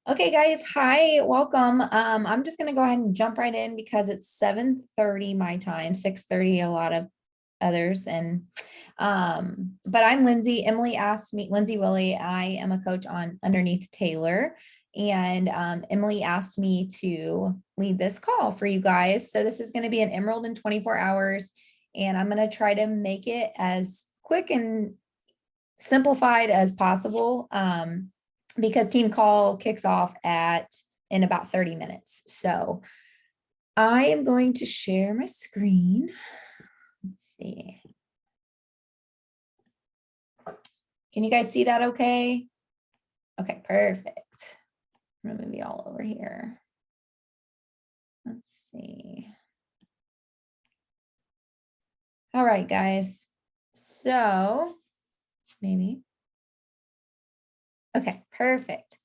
Okay, guys. Hi, welcome. I'm just gonna go ahead and jump right in because it's 7:30 my time, 6:30 a lot of others. But I'm Lindsay. Emily asked me, Lindsay Willie, I am a coach on underneath Taylor. And Emily asked me to lead this call for you guys. So this is going to be an Emerald in 24 hours. And I'm going to try to make it as quick and simplified as possible. Because team call kicks off in about 30 minutes. So I am going to share my screen. Let's see. Can you guys see that okay? Okay, perfect. I'm gonna move you all over here. Let's see. All right, guys. So maybe. Okay, perfect.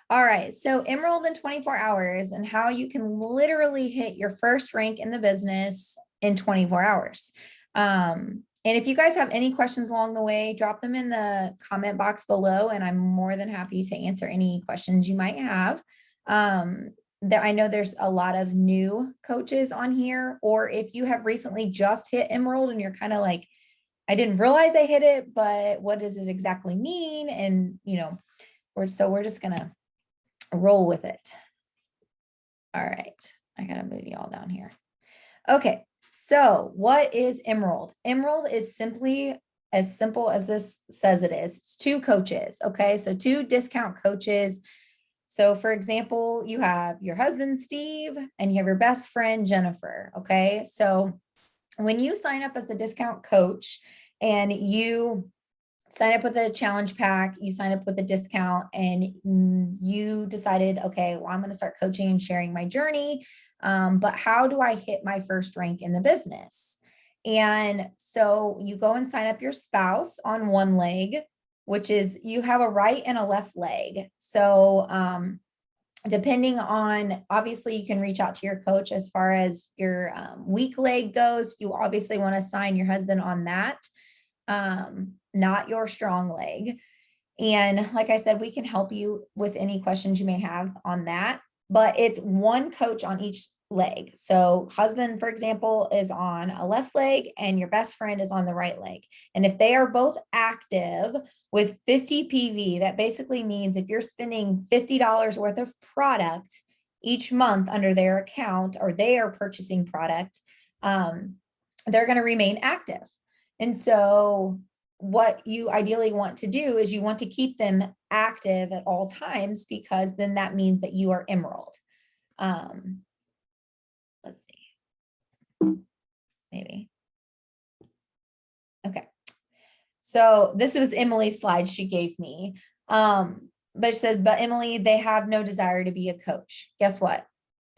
All right, so Emerald in 24 hours and how you can literally hit your first rank in the business in 24 hours. And if you guys have any questions along the way, drop them in the comment box below, and I'm more than happy to answer any questions you might have. I know there's a lot of new coaches on here, or if you have recently just hit Emerald and you're kind of like, I didn't realize I hit it, but what does it exactly mean? And, we're just gonna roll with it. All right, I gotta move you all down here. Okay, so what is Emerald? Emerald is simply as simple as this says it is. It's two coaches, okay? So two discount coaches. So for example, you have your husband, Steve, and you have your best friend, Jennifer, okay? So when you sign up as a discount coach and you sign up with a challenge pack, you sign up with a discount, and you decided, okay, well, I'm going to start coaching and sharing my journey. But how do I hit my first rank in the business? And so you go and sign up your spouse on one leg, which is you have a right and a left leg. So depending on, obviously you can reach out to your coach as far as your weak leg goes. You obviously want to sign your husband on that. Not your strong leg. And like I said, we can help you with any questions you may have on that, but it's one coach on each leg. So husband, for example, is on a left leg and your best friend is on the right leg. And if they are both active with 50 PV, that basically means if you're spending $50 worth of product each month under their account, or they are purchasing product, they're going to remain active. And so what you ideally want to do is you want to keep them active at all times, because then that means that you are Emerald. Let's see, maybe. Okay. So this was Emily's slide she gave me. But it says, but Emily, they have no desire to be a coach. Guess what?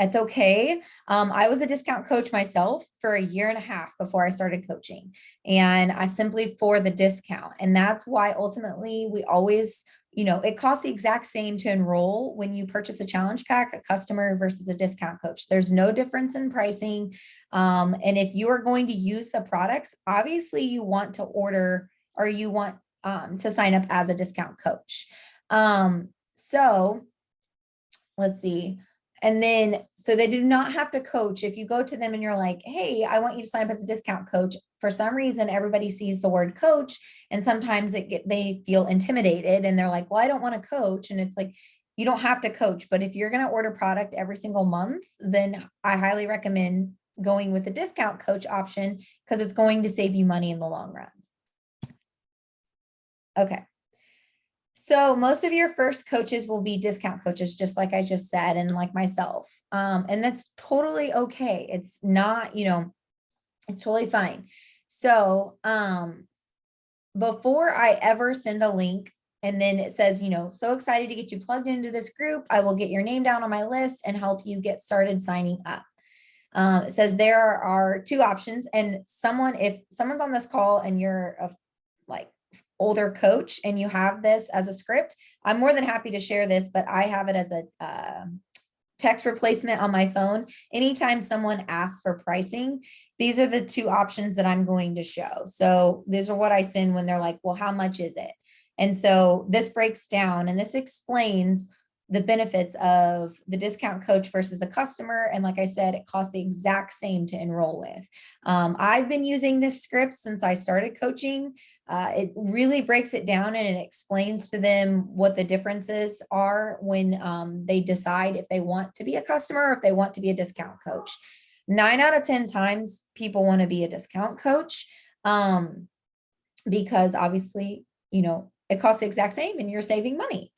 It's okay. I was a discount coach myself for a year and a half before I started coaching, and I simply for the discount. And that's why ultimately we always, it costs the exact same to enroll when you purchase a challenge pack, a customer versus a discount coach. There's no difference in pricing. And if you are going to use the products, obviously you want to order, or you want to sign up as a discount coach. So let's see. And then, so they do not have to coach. If you go to them and you're like, hey, I want you to sign up as a discount coach, for some reason, everybody sees the word coach, and sometimes they feel intimidated and they're like, well, I don't want to coach. And it's like, you don't have to coach, but if you're going to order product every single month, then I highly recommend going with the discount coach option, because it's going to save you money in the long run. Okay. So most of your first coaches will be discount coaches, just like I just said, and like myself. And that's totally okay. It's not, it's totally fine. So before I ever send a link and then it says, so excited to get you plugged into this group, I will get your name down on my list and help you get started signing up. It says there are two options, and if someone's on this call and you're older coach and you have this as a script, I'm more than happy to share this, but I have it as a text replacement on my phone. Anytime someone asks for pricing, these are the two options that I'm going to show. So these are what I send when they're like, well, how much is it? And so this breaks down and this explains the benefits of the discount coach versus the customer. And like I said, it costs the exact same to enroll with. I've been using this script since I started coaching. It really breaks it down and it explains to them what the differences are when they decide if they want to be a customer or if they want to be a discount coach. 9 out of 10 times people want to be a discount coach because obviously, it costs the exact same and you're saving money.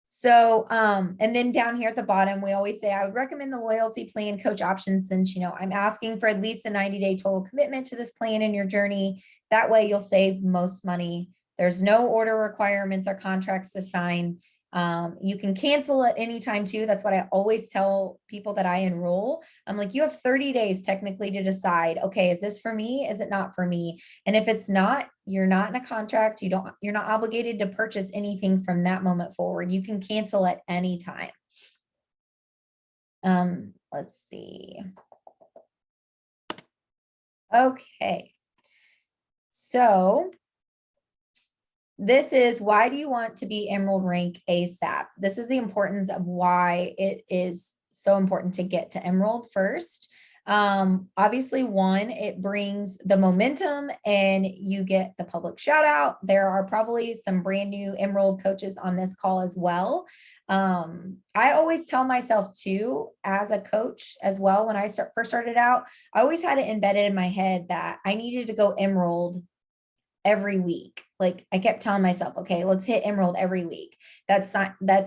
So, and then down here at the bottom, we always say, I would recommend the loyalty plan coach option since, I'm asking for at least a 90-day total commitment to this plan in your journey. That way you'll save most money. There's no order requirements or contracts to sign. You can cancel at any time too. That's what I always tell people that I enroll. I'm like, you have 30 days technically to decide, okay, is this for me? Is it not for me? And if it's not, you're not in a contract. You're not obligated to purchase anything from that moment forward. You can cancel at any time. Let's see. Okay. So this is why do you want to be Emerald rank ASAP? This is the importance of why it is so important to get to Emerald first. Obviously, one, it brings the momentum and you get the public shout out. There are probably some brand new Emerald coaches on this call as well. I always tell myself too, as a coach as well, when I first started out, I always had it embedded in my head that I needed to go Emerald every week. Like I kept telling myself, okay, let's hit Emerald every week. That's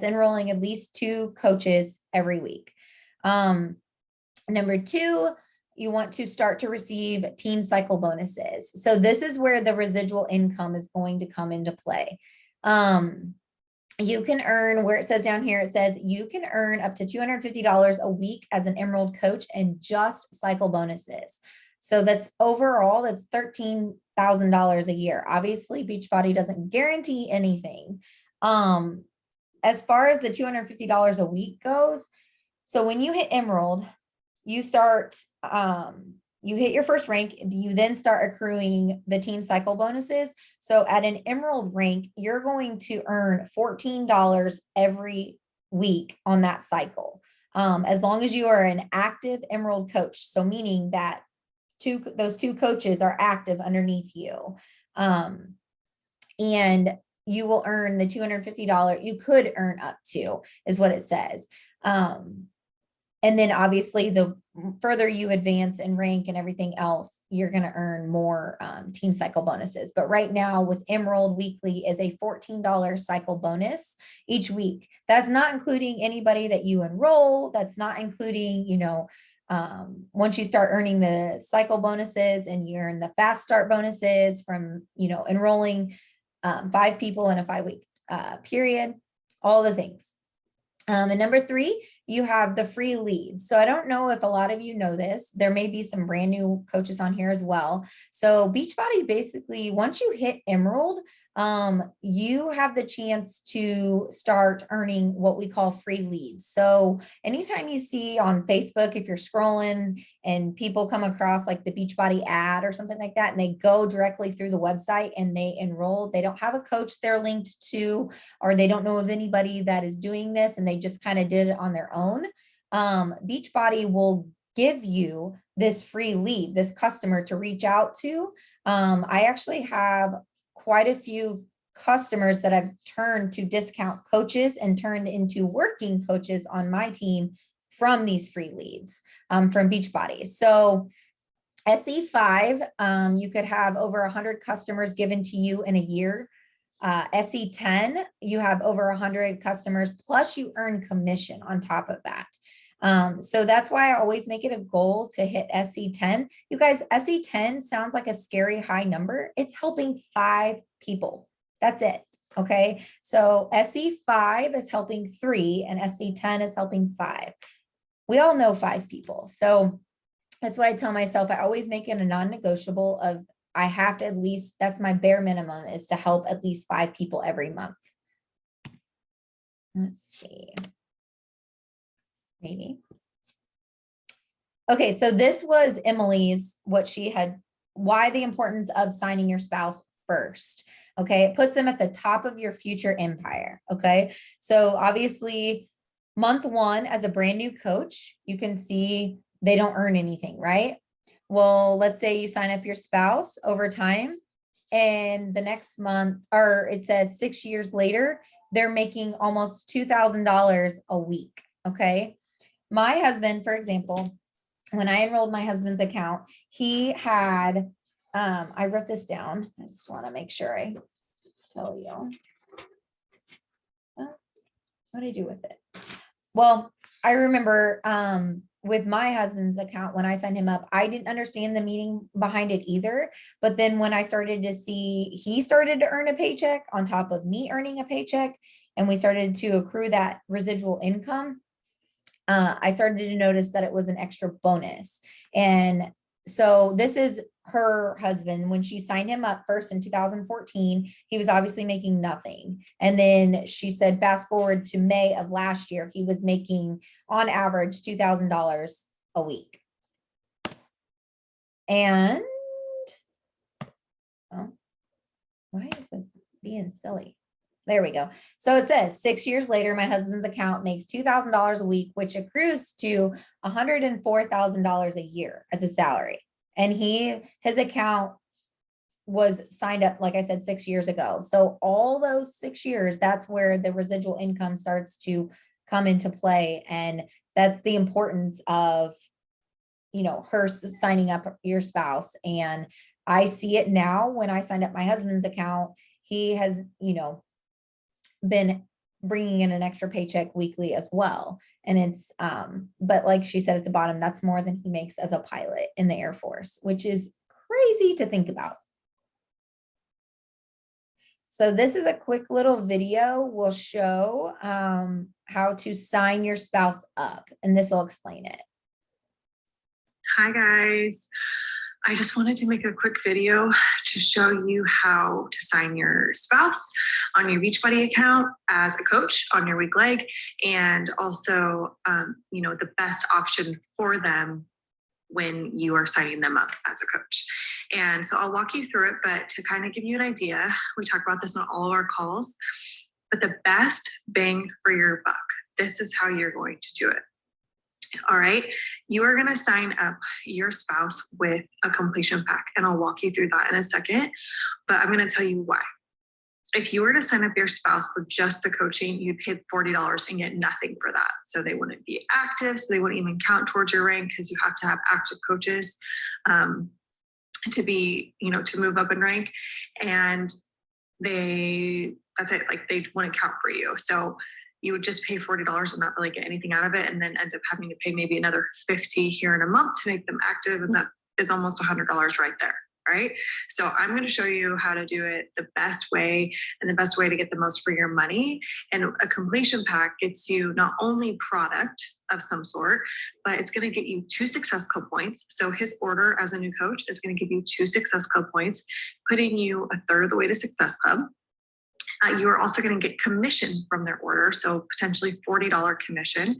enrolling at least 2 coaches every week. Number 2, you want to start to receive team cycle bonuses. So this is where the residual income is going to come into play. You can earn, where it says down here, it says you can earn up to $250 a week as an Emerald coach and just cycle bonuses. So that's overall, that's $13,000 a year. Obviously, Beachbody doesn't guarantee anything. As far as the $250 a week goes, so when you hit Emerald, you start, you hit your first rank, you then start accruing the team cycle bonuses. So at an Emerald rank, you're going to earn $14 every week on that cycle. As long as you are an active Emerald coach. So meaning that those 2 coaches are active underneath you. And you will earn the $250. You could earn up to, is what it says. And then obviously the further you advance in rank and everything else, you're going to earn more team cycle bonuses. But right now with Emerald weekly is a $14 cycle bonus each week. That's not including anybody that you enroll. That's not including, once you start earning the cycle bonuses and you earn the fast start bonuses from, enrolling 5 people in a 5-week period, all the things. And number 3, you have the free leads. So I don't know if a lot of you know this, there may be some brand new coaches on here as well. So Beachbody basically, once you hit Emerald, you have the chance to start earning what we call free leads. So anytime you see on Facebook, if you're scrolling and people come across like the Beachbody ad or something like that, and they go directly through the website and they enroll, they don't have a coach they're linked to, or they don't know of anybody that is doing this and they just kind of did it on their own. Beachbody will give you this free lead, this customer to reach out to. I actually have quite a few customers that I've turned to discount coaches and turned into working coaches on my team from these free leads from Beachbody. So SE5, you could have over 100 customers given to you in a year. SE10, you have over 100 customers, plus you earn commission on top of that. So that's why I always make it a goal to hit SE10. You guys, SE10 sounds like a scary high number. It's helping 5 people. That's it. Okay. So SE5 is helping 3 and SE10 is helping 5. We all know 5 people. So that's what I tell myself. I always make it a non-negotiable of I have to at least, that's my bare minimum, is to help at least 5 people every month. Let's see. Maybe. Okay, so this was Emily's, what she had, why the importance of signing your spouse first. Okay. It puts them at the top of your future empire. Okay. So obviously, month one, as a brand new coach, you can see they don't earn anything, right? Well, let's say you sign up your spouse over time, and the next month, or it says 6 years later, they're making almost $2,000 a week. Okay. My husband, for example, when I enrolled my husband's account, he had, I wrote this down. I just want to make sure I tell you. Oh, what did I do with it? Well, I remember with my husband's account, when I signed him up, I didn't understand the meaning behind it either. But then when I started to see he started to earn a paycheck on top of me earning a paycheck, and we started to accrue that residual income, I started to notice that it was an extra bonus. And so this is her husband. When she signed him up first in 2014, he was obviously making nothing. And then she said, fast forward to May of last year, he was making on average $2,000 a week. And, oh, why is this being silly? There we go. So it says 6 years later, my husband's account makes $2,000 a week, which accrues to $104,000 a year as a salary. And his account was signed up, like I said, 6 years ago. So all those 6 years, that's where the residual income starts to come into play. And that's the importance of, her signing up your spouse. And I see it now when I signed up my husband's account. He has, been bringing in an extra paycheck weekly as well. And it's, but like she said at the bottom, that's more than he makes as a pilot in the Air Force, which is crazy to think about. So this is a quick little video. We'll show how to sign your spouse up, and this will explain it. Hi guys. I just wanted to make a quick video to show you how to sign your spouse on your Beachbody account as a coach on your weak leg, and also, the best option for them when you are signing them up as a coach. And so I'll walk you through it, but to kind of give you an idea, we talk about this on all of our calls, but the best bang for your buck, this is how you're going to do it. All right, you are going to sign up your spouse with a completion pack, and I'll walk you through that in a second, but I'm going to tell you why. If you were to sign up your spouse for just the coaching, you'd pay $40 and get nothing for that. So they wouldn't be active, so they wouldn't even count towards your rank, because you have to have active coaches to be, to move up in rank. And that's it, like they wouldn't count for you. So you would just pay $40 and not really get anything out of it, and then end up having to pay maybe another $50 here in a month to make them active. And that is almost $100 right there. Right. So I'm going to show you how to do it the best way, and the best way to get the most for your money. And a completion pack gets you not only product of some sort, but it's going to get you 2 Success Club points. So his order as a new coach is going to give you 2 Success Club points, putting you a third of the way to Success Club. You are also going to get commission from their order, so potentially $40 commission.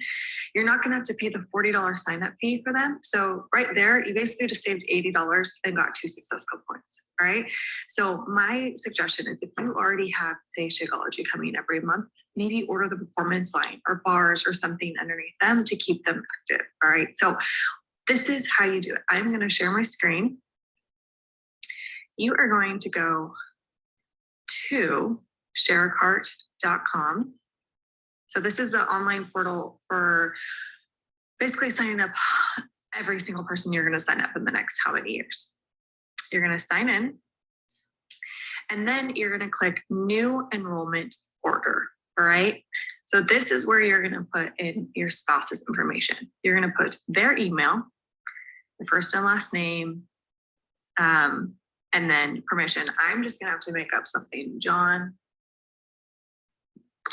You're not going to have to pay the $40 sign-up fee for them. So right there, you basically just saved $80 and got 2 Success Club points. All right. So my suggestion is, if you already have, say, Shakeology coming every month, maybe order the performance line or bars or something underneath them to keep them active. All right. So this is how you do it. I'm going to share my screen. You are going to go to sharecart.com. So this is the online portal for basically signing up every single person you're going to sign up in the next how many years. You're going to sign in, and then you're going to click new enrollment order. All right. So this is where you're going to put in your spouse's information. You're going to put their email, the first and last name, and then permission. I'm just going to have to make up something. John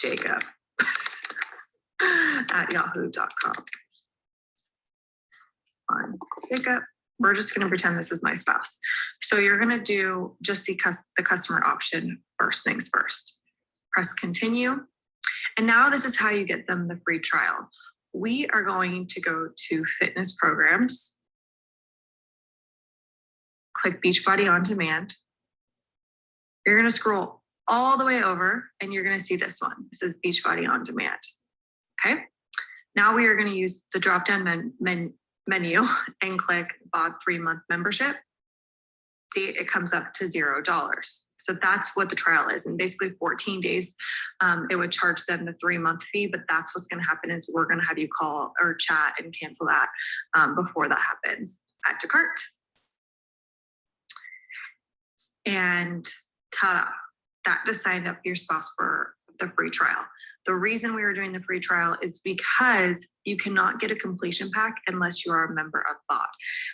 Jacob at yahoo.com. On Jacob. We're just going to pretend this is my spouse. So you're going to do just the customer option first things first. Press continue. And now this is how you get them the free trial. We are going to go to fitness programs. Click Beachbody on demand. You're going to scroll all the way over and you're going to see this one. This is Beachbody On Demand. Okay. Now we are going to use the drop down menu and click BOD 3-month membership. See, it comes up to $0. So that's what the trial is. And basically 14 days, it would charge them the 3-month fee, but that's what's going to happen is we're going to have you call or chat and cancel that before that happens. Add to cart. And ta-da, that just signed up your spouse for the free trial. The reason we were doing the free trial is because you cannot get a completion pack unless you are a member of BOD.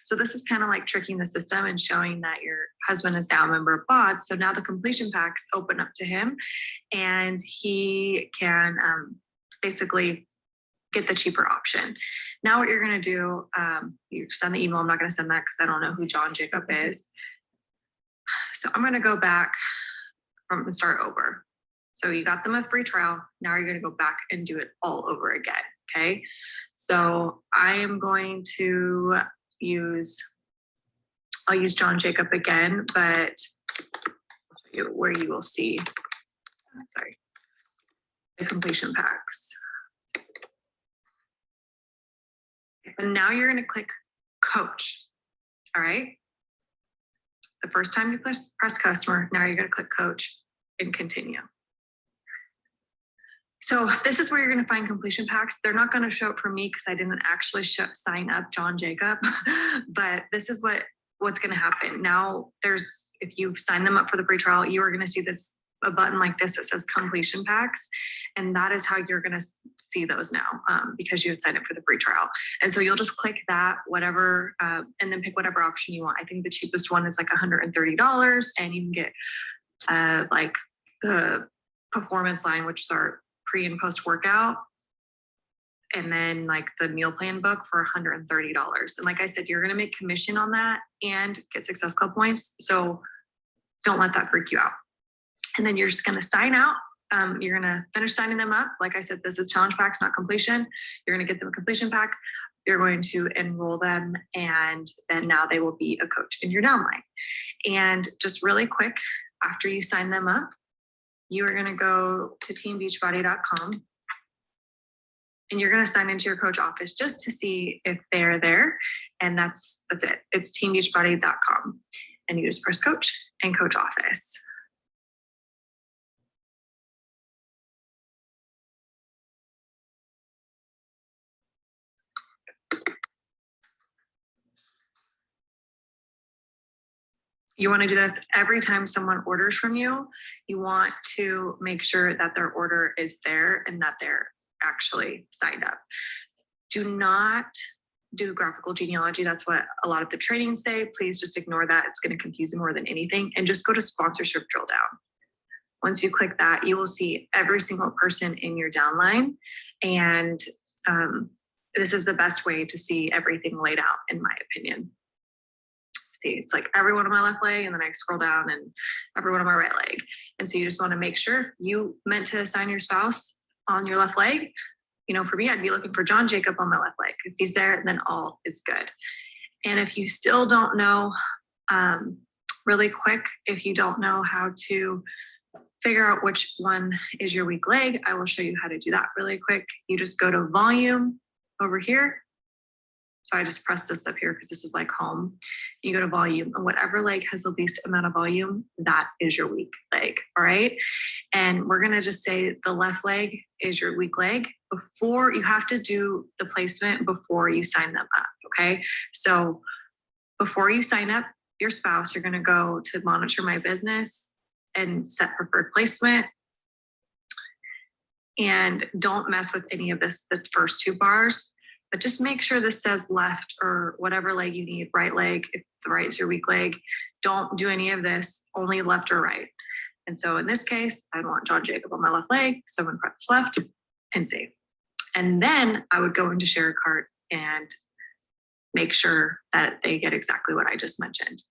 So this is kind of like tricking the system and showing that your husband is now a member of BOD. So now the completion packs open up to him and he can basically get the cheaper option. Now what you're going to do, you send the email. I'm not going to send that because I don't know who John Jacob is. So I'm going to go back from the start over. So you got them a free trial. Now you're going to go back and do it all over again. Okay. So I am going to I'll use John Jacob again, but I'll show you where you will see, the completion packs. And now you're going to click coach. All right. The first time you press customer, now you're going to click coach and continue. So this is where you're going to find completion packs. They're not going to show up for me because I didn't actually sign up John Jacob, but this is what's going to happen. Now if you sign them up for the free trial, you are going to see a button like this that says completion packs. And that is how you're going to see those now because you had signed up for the free trial. And so you'll just click that, whatever, and then pick whatever option you want. I think the cheapest one is like $130 and you can get like the performance line, which is our pre and post workout. And then like the meal plan book for $130. And like I said, you're going to make commission on that and get Success Club points. So don't let that freak you out. And then you're just going to sign out. You're going to finish signing them up. Like I said, this is challenge packs, not completion. You're going to get them a completion pack. You're going to enroll them. And then now they will be a coach in your downline. And just really quick, after you sign them up, you are going to go to teambeachbody.com and you're going to sign into your coach office just to see if they're there. And that's it. It's teambeachbody.com. And you just press coach and coach office. You want to do this every time someone orders from you. You want to make sure that their order is there and that they're actually signed up. Do not do graphical genealogy. That's what a lot of the trainings say. Please just ignore that. It's going to confuse you more than anything. And just go to sponsorship drill down. Once you click that, you will see every single person in your downline. And this is the best way to see everything laid out, in my opinion. See, it's like everyone on my left leg, and then I scroll down and everyone on my right leg. And so you just want to make sure you meant to assign your spouse on your left leg. You know, for me, I'd be looking for John Jacob on my left leg. If he's there, then all is good. And if you still don't know, really quick, if you don't know how to figure out which one is your weak leg, I will show you how to do that really quick. You just go to volume over here. So I just press this up here because this is like home. You go to volume, and whatever leg has the least amount of volume, that is your weak leg. All right. And we're going to just say the left leg is your weak leg. Before you have to do the placement before you sign them up. Okay. So before you sign up your spouse, you're going to go to monitor my business and set preferred placement. And don't mess with any of this, the first two bars. But just make sure this says left or whatever leg you need, right leg, if the right is your weak leg. Don't do any of this, only left or right. And so in this case, I want John Jacob on my left leg. So I'm going to press left and save. And then I would go into share a cart and make sure that they get exactly what I just mentioned.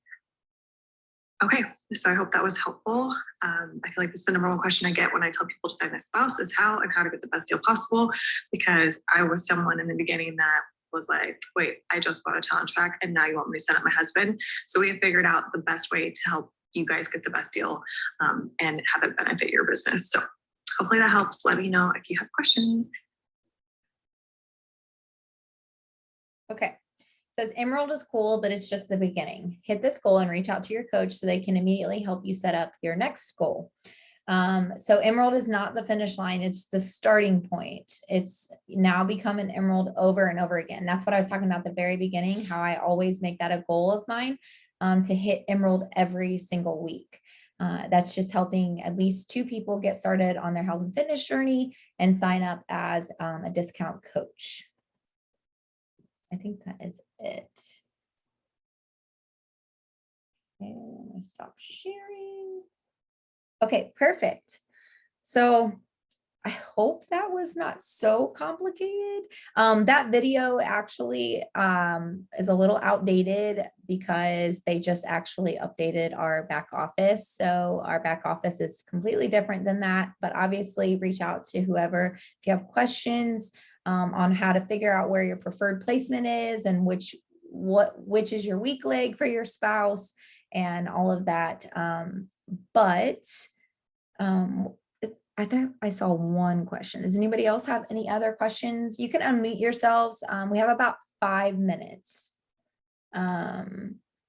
Okay, so I hope that was helpful. I feel like this is the number one question I get when I tell people to sign their spouse is how and how to get the best deal possible, because I was someone in the beginning that was like, wait, I just bought a challenge pack and now you want me to send it my husband. So we have figured out the best way to help you guys get the best deal and have it benefit your business. So hopefully that helps. Let me know if you have questions. Okay. Says Emerald is cool, but it's just the beginning. Hit this goal and reach out to your coach so they can immediately help you set up your next goal. So Emerald is not the finish line. It's the starting point. It's now become an Emerald over and over again. That's what I was talking about at the very beginning, how I always make that a goal of mine, to hit Emerald every single week. That's just helping at least 2 people get started on their health and fitness journey and sign up as a discount coach. I think that is it. Okay, I'm gonna stop sharing. Okay, perfect. So I hope that was not so complicated. That video actually is a little outdated because they just actually updated our back office. So our back office is completely different than that, but obviously reach out to whoever if you have questions on how to figure out where your preferred placement is and which is your weak leg for your spouse and all of that. I thought I saw one question. Does anybody else have any other questions? You can unmute yourselves. We have about 5 minutes.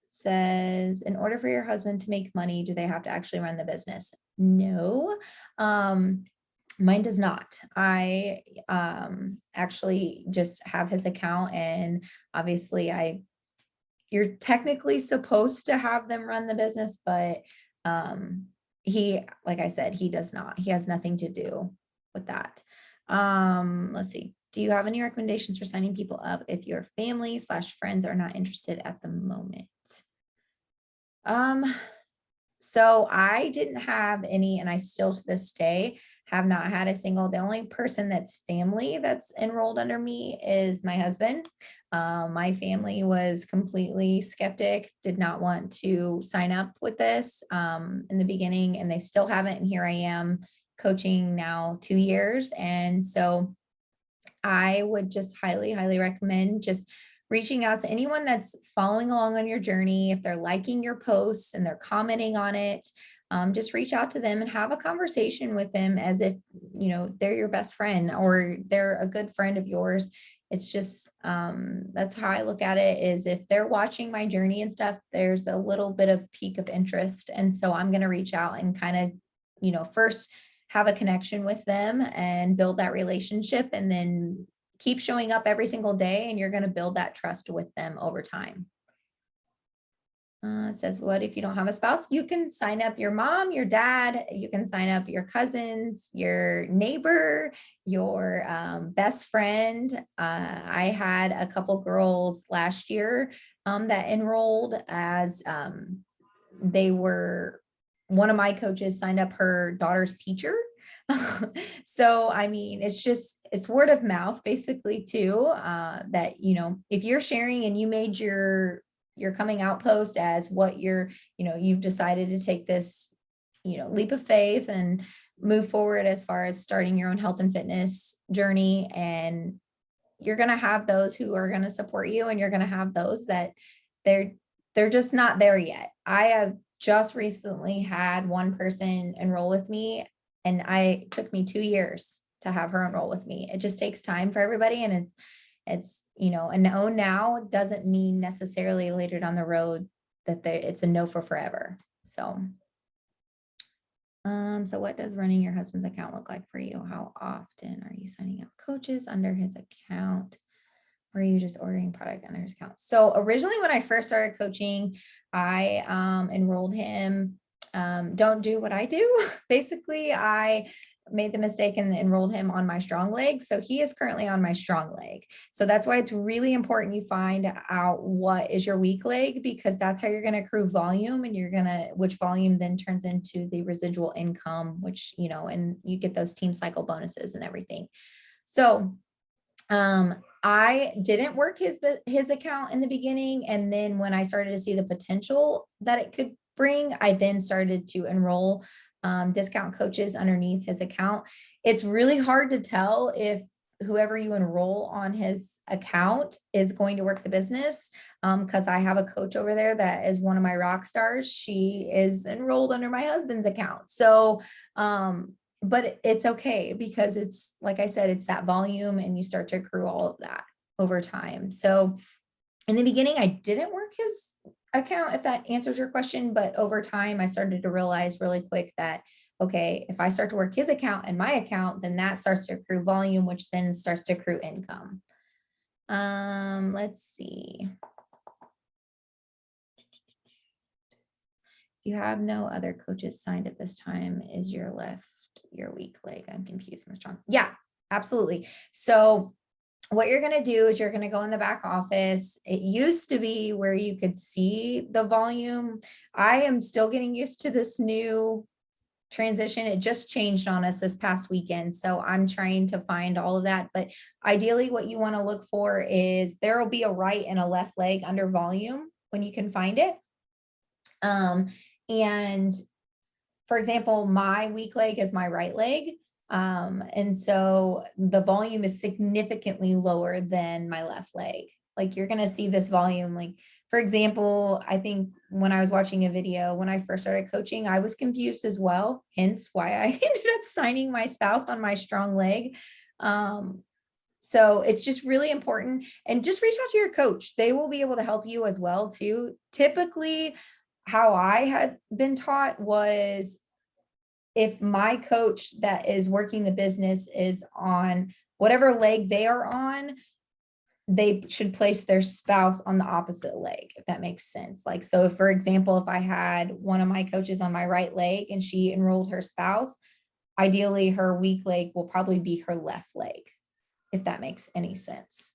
Says, in order for your husband to make money, do they have to actually run the business? No, mine does not. I actually just have his account, and obviously you're technically supposed to have them run the business, but he, like I said, he does not. He has nothing to do with that. Let's see. Do you have any recommendations for signing people up if your family/friends are not interested at the moment? So I didn't have any, and I still to this day have not had a single. The only person that's family that's enrolled under me is my husband. My family was completely skeptic, did not want to sign up with this in the beginning, and they still haven't. And here I am coaching now 2 years. And so I would just highly, highly recommend just reaching out to anyone that's following along on your journey. If they're liking your posts and they're commenting on it, just reach out to them and have a conversation with them as if, they're your best friend or they're a good friend of yours. It's just, that's how I look at it, is if they're watching my journey and stuff, there's a little bit of peak of interest. And so I'm going to reach out and kind of, first have a connection with them and build that relationship, and then keep showing up every single day, and you're going to build that trust with them over time. It says, what if you don't have a spouse? You can sign up your mom, your dad, you can sign up your cousins, your neighbor, your best friend. I had a couple girls last year that enrolled as they were, one of my coaches signed up her daughter's teacher. So, I mean, it's word of mouth basically too, that, if you're sharing and you made your coming out post as what you've decided to take this, leap of faith and move forward as far as starting your own health and fitness journey. And you're going to have those who are going to support you, and you're going to have those that they're just not there yet. I have just recently had one person enroll with me, and it took me 2 years to have her enroll with me. It just takes time for everybody. And it's, a no now doesn't mean necessarily later down the road that it's a no for forever. So, so what does running your husband's account look like for you? How often are you signing up coaches under his account? Or are you just ordering product under his account? So originally when I first started coaching, I enrolled him. Don't do what I do. Basically, I made the mistake and enrolled him on my strong leg. So he is currently on my strong leg. So that's why it's really important you find out what is your weak leg, because that's how you're going to accrue volume, and which volume then turns into the residual income, which, and you get those team cycle bonuses and everything. So, I didn't work his account in the beginning. And then when I started to see the potential that it could bring, I then started to enroll discount coaches underneath his account. It's really hard to tell if whoever you enroll on his account is going to work the business. Because I have a coach over there that is one of my rock stars. She is enrolled under my husband's account. So, but it's okay because it's, like I said, it's that volume and you start to accrue all of that over time. So in the beginning, I didn't work his account, if that answers your question, but over time I started to realize really quick that, okay, if I start to work his account and my account, then that starts to accrue volume, which then starts to accrue income. Let's see. If you have no other coaches signed at this time, is your weak leg? I'm confused, Ms. Strong. Yeah, absolutely. So what you're going to do is you're going to go in the back office. It used to be where you could see the volume. I am still getting used to this new transition. It just changed on us this past weekend. So I'm trying to find all of that. But ideally, what you want to look for is there will be a right and a left leg under volume when you can find it. And for example, my weak leg is my right leg. And so the volume is significantly lower than my left leg. Like you're going to see this volume, like, for example, I think when I was watching a video, when I first started coaching, I was confused as well, hence why I ended up signing my spouse on my strong leg. So it's just really important, and just reach out to your coach. They will be able to help you as well too. Typically, how I had been taught was if my coach that is working the business is on whatever leg they are on, they should place their spouse on the opposite leg, if that makes sense. Like, so if, for example, if I had one of my coaches on my right leg and she enrolled her spouse, ideally her weak leg will probably be her left leg, if that makes any sense.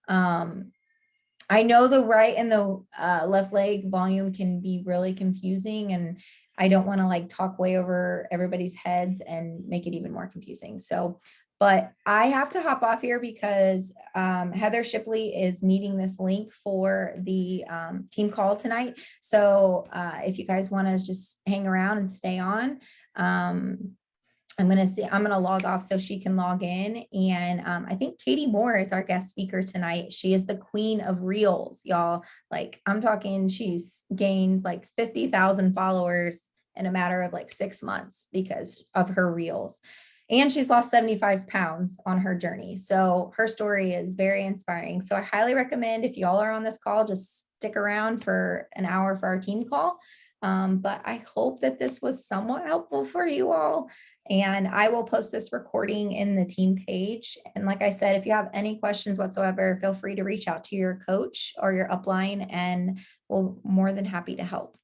I know the right and the left leg volume can be really confusing, and I don't want to like talk way over everybody's heads and make it even more confusing. So, but I have to hop off here because Heather Shipley is needing this link for the team call tonight. So if you guys want to just hang around and stay on, I'm going to log off so she can log in. And I think Katie Moore is our guest speaker tonight. She is the queen of reels, y'all. Like I'm talking, she's gained like 50,000 followers in a matter of like 6 months because of her reels. And she's lost 75 pounds on her journey. So her story is very inspiring. So I highly recommend, if y'all are on this call, just stick around for an hour for our team call. But I hope that this was somewhat helpful for you all. And I will post this recording in the team page. And like I said, if you have any questions whatsoever, feel free to reach out to your coach or your upline, and we'll more than happy to help.